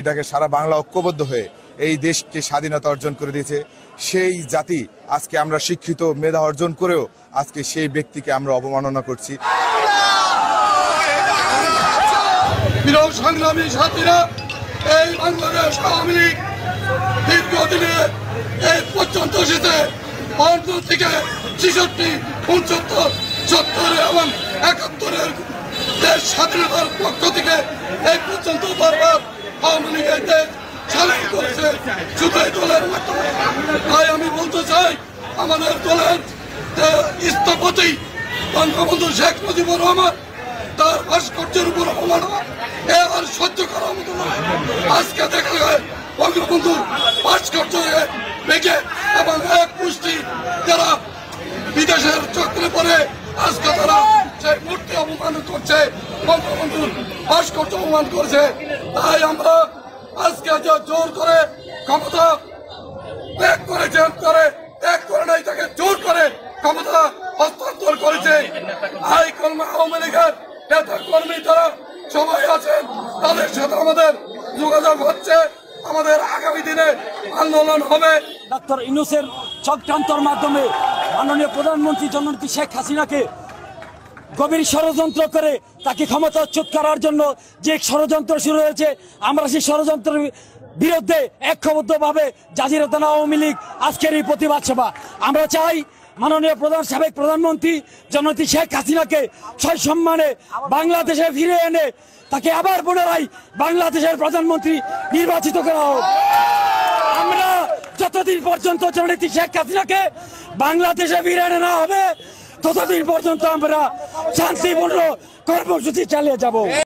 এটাকে সারা বাংলা ঐক্যবদ্ধ হয়ে এই দেশকে স্বাধীনতা অর্জন করে দিয়েছে। সেই জাতি আজকে আমরা শিক্ষিত মেধা অর্জন করেও আজকে সেই ব্যক্তিকে আমরা অবমাননা করছি। সংগ্রামী সাথীরা, এই বাংলাদেশ আওয়ামী লীগ দীর্ঘদিনে এই পর্যন্ত এসেছে। ৫৫ থেকে ৬৬, ৬৯, ৭০ এবং ৭১ দেশ স্বাধীনতার পক্ষ থেকে এই পর্যন্ত বারবার আওয়ামী লীগের দেশ স্বাধীন করেছে শুধু এই দলের মাধ্যমে। তাই আমি বলতে চাই, আমাদের দলের স্থপতি বঙ্গবন্ধু শেখ মুজিবুর রহমান তার ভাস্কর্যের উপর অবমাননা এ আর সহ্য করার মতো নয়। আজকে দেখা যায় বঙ্গবন্ধুর ভাস্কর্য ভেঙে এবং এক গোষ্ঠী যারা বিদেশের চক্রে পড়ে আজকে তারা সেই মূর্তি অপমান করছে, বঙ্গবন্ধুর ভাস্কর্য অপমান করছে। তাই আমরা আজকে যে জোর করে ক্ষমতা ত্যাগ করে নাই, তাকে জোর করে ক্ষমতা হস্তান্তর করেছে। আওয়ামী লীগের নেতা কর্মী তারা সবাই আছেন, তাদের সাথে আমাদের যোগাযোগ হচ্ছে। আমাদের আগামী দিনে আন্দোলন হবে। ডক্টর ইউনূসের চক্রান্তর মাধ্যমে মাননীয় প্রধানমন্ত্রী জননেত্রী শেখ হাসিনাকে গভীর ষড়যন্ত্র করে তাকে ক্ষমতাচ্যুত করার জন্য যে ষড়যন্ত্র শুরু হয়েছে, আমরা সেই ষড়যন্ত্রের বিরুদ্ধে ঐক্যবদ্ধভাবে জাজিরা থানা আওয়ামী লীগ আজকের এই প্রতিবাদ সভা। আমরা চাই মাননীয় সাবেক প্রধানমন্ত্রী জননেত্রী শেখ হাসিনাকে সসম্মানে বাংলাদেশে ফিরে এনে তাকে আবার পুনরায় বাংলাদেশের প্রধানমন্ত্রী নির্বাচিত করা হোক। আমরা যতদিন পর্যন্ত জননেত্রী শেখ হাসিনাকে বাংলাদেশে ফিরে এনে না হবে, ততদিন পর্যন্ত আমরা শান্তিপূর্ণ কর্মসূচি চালিয়ে যাব।